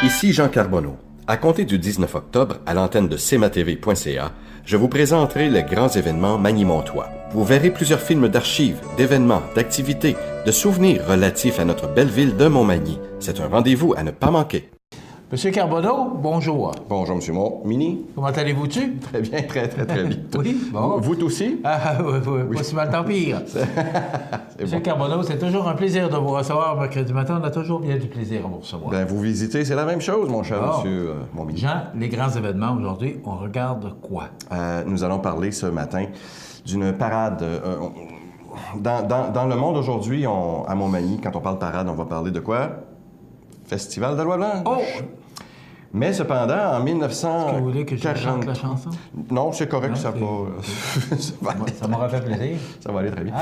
Ici Jean Carbonneau. À compter du 19 octobre, à l'antenne de cmatv.ca, je vous présenterai les grands événements magny-montois. Vous verrez plusieurs films d'archives, d'événements, d'activités, de souvenirs relatifs à notre belle ville de Montmagny. C'est un rendez-vous à ne pas manquer. Monsieur Carbonneau, bonjour. Bonjour, Monsieur Mini. Comment allez-vous-tu? Très bien, très bien. Oui, bon. Vous aussi? Ah, oui. Pas si mal, tant pire. Monsieur bon. Carbonneau, c'est toujours un plaisir de vous recevoir mercredi matin. On a toujours bien du plaisir à vous recevoir. Ben, vous visitez, c'est la même chose, mon cher monsieur Mini. Jean, les grands événements aujourd'hui, on regarde quoi? Nous allons parler ce matin d'une parade. Dans le monde aujourd'hui, à Montmagny, quand on parle parade, on va parler de quoi? Festival de Loi Blanche. Oh! Mais cependant, en 1940... Est-ce que vous voulez que je chante la chanson? Non, c'est correct, ça Ça m'aura fait plaisir. Ça va aller très bien.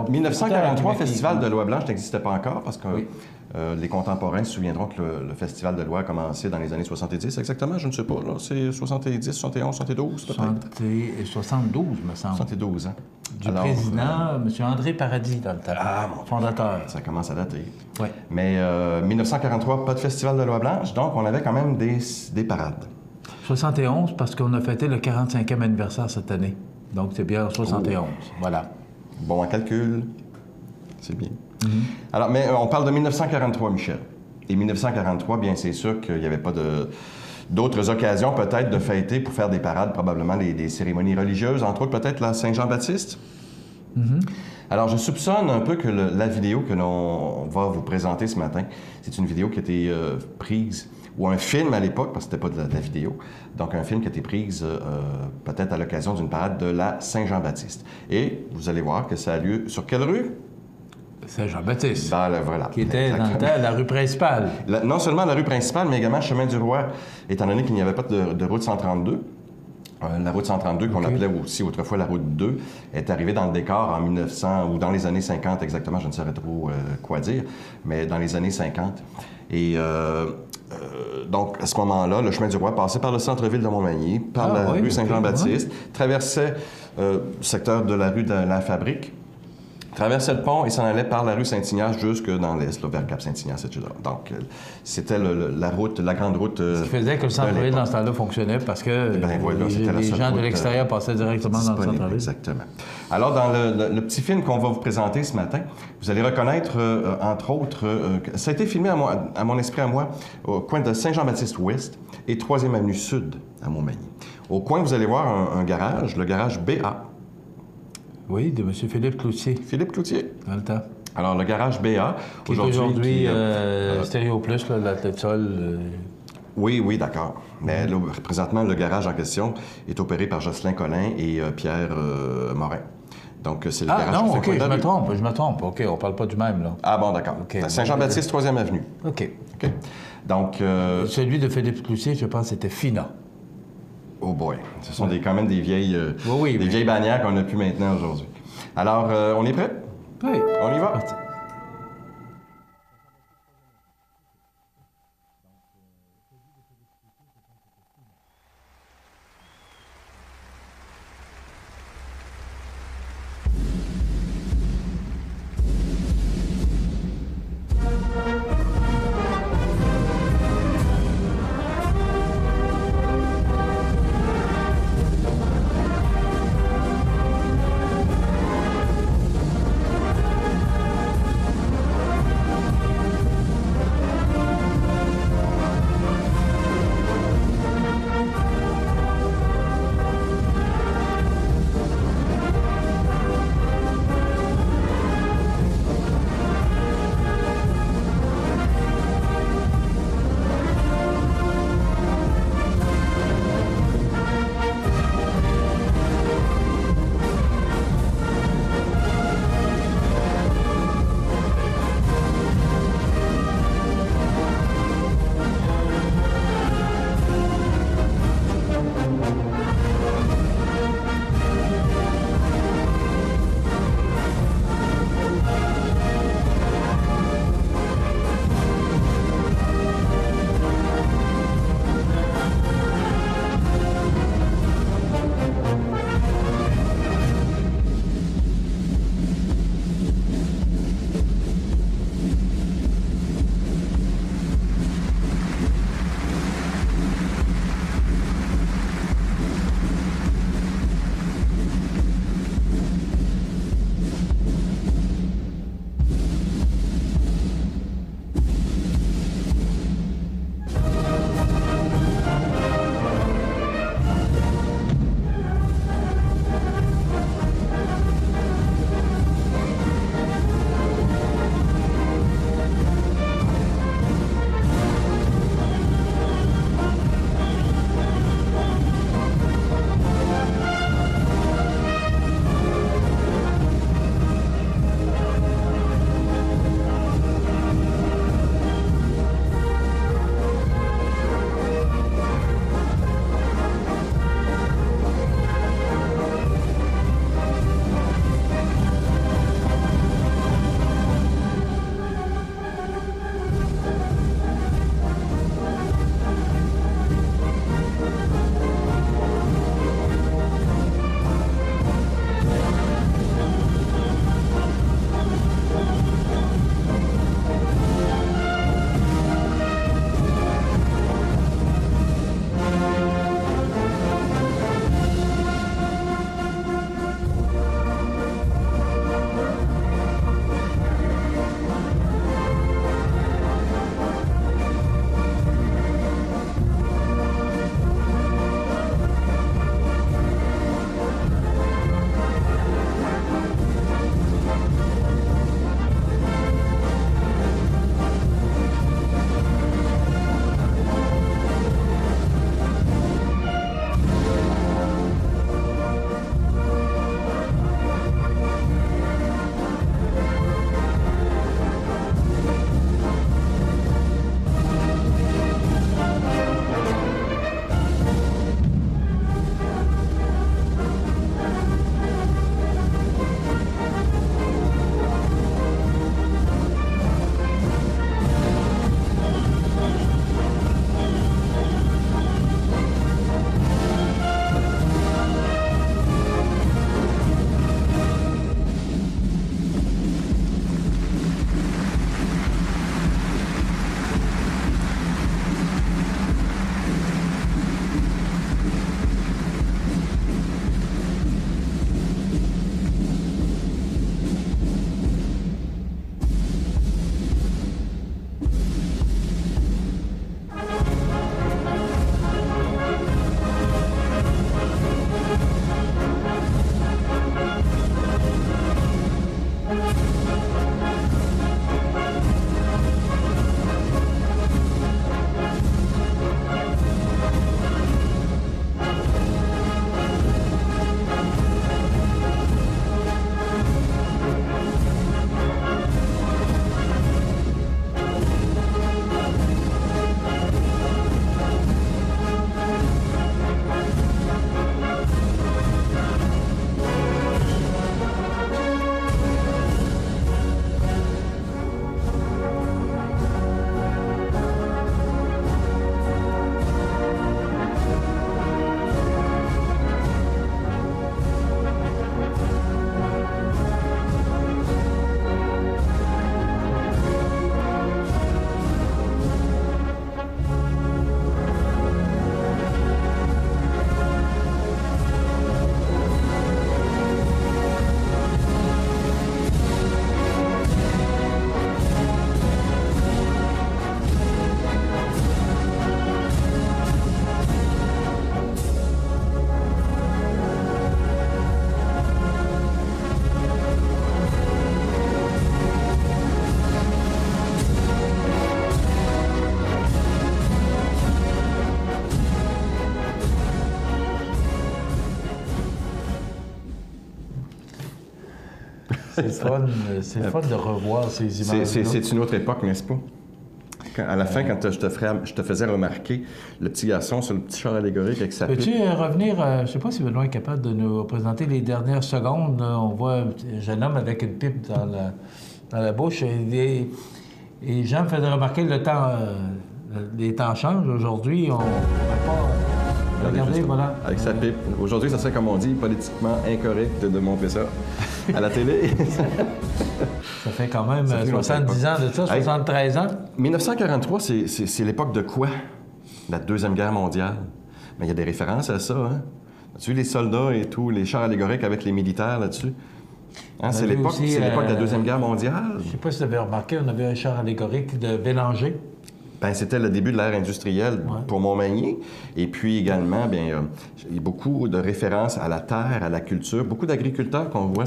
1943, Festival de Loi Blanche n'existait pas encore parce que Oui. les contemporains se souviendront que le Festival de Loi a commencé dans les années 70, exactement, je ne sais pas, là, c'est 70, 71, 72, peut-être? 72, me semble. 72, hein? Du président, M. André Paradis, dans le temps. Ah, fondateur. Ça commence à dater. Oui. Mais 1943, pas de Festival de Loi Blanche, donc on avait quand même des parades. 71, parce qu'on a fêté le 45e anniversaire cette année. Donc, c'est bien 71. Voilà. Bon en calcul, c'est bien. Alors, mais on parle de 1943, Michel. Et 1943, bien, c'est sûr qu'il n'y avait pas d'autres occasions, peut-être, de fêter pour faire des parades, probablement des cérémonies religieuses, entre autres, peut-être la Saint-Jean-Baptiste. Alors, je soupçonne un peu que la vidéo que l'on va vous présenter ce matin, c'est une vidéo qui a été prise, ou un film à l'époque, parce que c'était pas de la vidéo, donc un film qui a été prise peut-être à l'occasion d'une parade de la Saint-Jean-Baptiste. Et vous allez voir que ça a lieu sur quelle rue? Saint-Jean-Baptiste. Voilà. Qui était dans le temps la rue principale. Non seulement la rue principale, mais également Chemin du Roi, étant donné qu'il n'y avait pas de route 132. La route 132, qu'on appelait aussi autrefois la route 2, est arrivée dans le décor en 1900, ou dans les années 50 exactement, je ne saurais trop quoi dire, mais dans les années 50. Et donc, à ce moment-là, le Chemin du Roi passait par le centre-ville de Montmagny, par la rue Saint-Jean-Baptiste, traversait le secteur de la rue de la Fabrique, traversait le pont et s'en allait par la rue Saint-Ignace jusque dans l'est, là, vers Cap-Saint-Ignace, etc. Donc, c'était la grande route. Ce qui faisait que le centre-ville, dans ce temps-là, fonctionnait parce que les gens de l'extérieur passaient directement dans le centre-ville. Exactement. Alors, dans le petit film qu'on va vous présenter ce matin, vous allez reconnaître, entre autres, ça a été filmé à mon esprit à moi, au coin de Saint-Jean-Baptiste-Ouest et 3e Avenue Sud, à Montmagny. Au coin, vous allez voir un garage, le garage BA. Oui, de M. Philippe Cloutier. Philippe Cloutier. Dans le temps. Alors, le garage BA, aujourd'hui, Stéréo Plus, la tête sol. Oui, d'accord. Mais là, présentement, le garage en question est opéré par Jocelyn Collin et Pierre Morin. Donc, c'est le garage... Ah non, OK, je me trompe. OK, on parle pas du même, là. Ah bon, d'accord. Okay. Saint-Jean-Baptiste, 3e Avenue. OK. Donc... Celui de Philippe Cloutier, je pense, c'était Fina. Oh boy, ce sont quand même des vieilles, vieilles bannières qu'on n'a plus maintenant aujourd'hui. Alors, on est prêt? Oui. On y va? Parti. C'est le fun de revoir ces images. C'est une autre époque, n'est-ce pas? À la fin, quand je te faisais remarquer le petit garçon sur le petit char allégorique avec sa pipe. Peux-tu revenir, je ne sais pas si Benoît est capable de nous présenter les dernières secondes. Là, on voit un jeune homme avec une pipe dans la bouche. Et Jean me faisait remarquer les temps changent. Aujourd'hui, on ne va pas... Regardez, voilà. Avec sa pipe. Aujourd'hui, ça serait, comme on dit, politiquement incorrect de montrer ça à la télé. Ça fait quand même 70 ans de ça, 73 ans. 1943, c'est l'époque de quoi? La Deuxième Guerre mondiale. Mais il y a des références à ça, hein? As-tu vu les soldats et tout, les chars allégoriques avec les militaires là-dessus? Hein, c'est l'époque de la Deuxième Guerre mondiale. Je ne sais pas si vous avez remarqué, on avait un char allégorique de Bélanger. Ben, c'était le début de l'ère industrielle pour Montmagny. Et puis également, il y a beaucoup de références à la terre, à la culture. Beaucoup d'agriculteurs qu'on voit.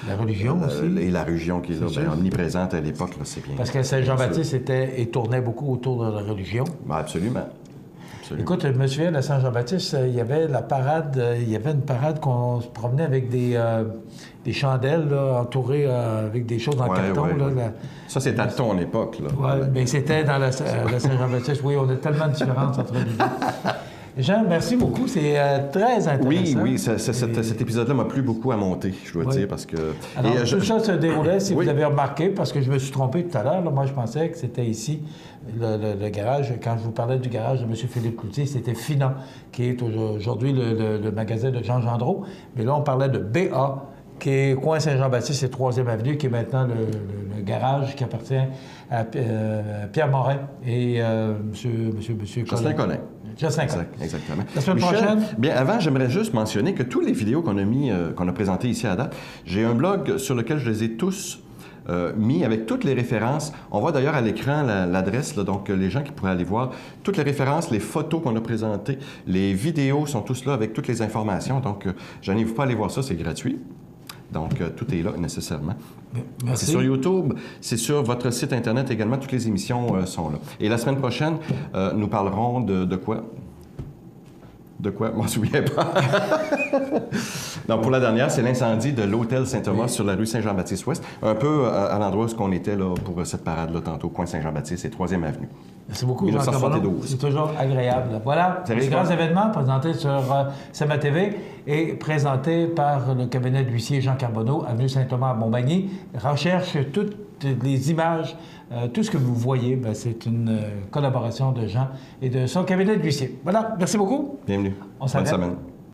La religion aussi. Et la religion qui est là, omniprésente à l'époque, c'est bien. Parce que Saint-Jean-Baptiste tournait beaucoup autour de la religion. Ben, absolument. Écoute, je me souviens, à Saint-Jean-Baptiste, il y avait une parade qu'on se promenait avec des chandelles là, entourées avec des choses en carton. Là, ça, c'est à ton époque. Oui, mais c'était dans la Saint-Jean-Baptiste. Oui, on a tellement de différences entre les deux. Jean, merci beaucoup. C'est très intéressant. Oui, cet épisode-là m'a plu beaucoup à monter, je dois dire, parce que... Alors, tout ça se déroulait, si vous avez remarqué, parce que je me suis trompé tout à l'heure. Moi, je pensais que c'était ici, le garage. Quand je vous parlais du garage de M. Philippe Cloutier, c'était Finan, qui est aujourd'hui le magasin de Jean Gendreau. Mais là, on parlait de BA, qui est coin Saint-Jean-Baptiste, c'est 3e avenue, qui est maintenant le garage qui appartient à Pierre Morin et M. Jocelyn Collin. Jocelyn Collin. Exactement. La semaine prochaine? Bien, avant, j'aimerais juste mentionner que toutes les vidéos qu'on a présentées ici à date, j'ai un blog sur lequel je les ai tous mis avec toutes les références. On voit d'ailleurs à l'écran l'adresse, donc les gens qui pourraient aller voir toutes les références, les photos qu'on a présentées, les vidéos sont tous là avec toutes les informations. Donc, je n'hésite pas à aller voir ça, c'est gratuit. Donc, tout est là nécessairement. Merci. C'est sur YouTube, c'est sur votre site Internet également. Toutes les émissions sont là. Et la semaine prochaine, nous parlerons de quoi? De quoi? Je m'en souviens pas. Donc, pour la dernière, c'est l'incendie de l'hôtel Saint-Thomas sur la rue Saint-Jean-Baptiste-Ouest, un peu à l'endroit où on était là, pour cette parade-là tantôt, coin Saint-Jean-Baptiste et 3e avenue. Merci beaucoup, Jean Carbonneau. C'est toujours agréable. Voilà, les grands événements présentés sur CEMA TV et présentés par le cabinet de l'huissier Jean Carbonneau, avenue Saint-Thomas à Montmagny. Recherche toutes les images, tout ce que vous voyez, c'est une collaboration de Jean et de son cabinet de l'huissier. Voilà, merci beaucoup. Bienvenue. On s'arrête. Bonne semaine.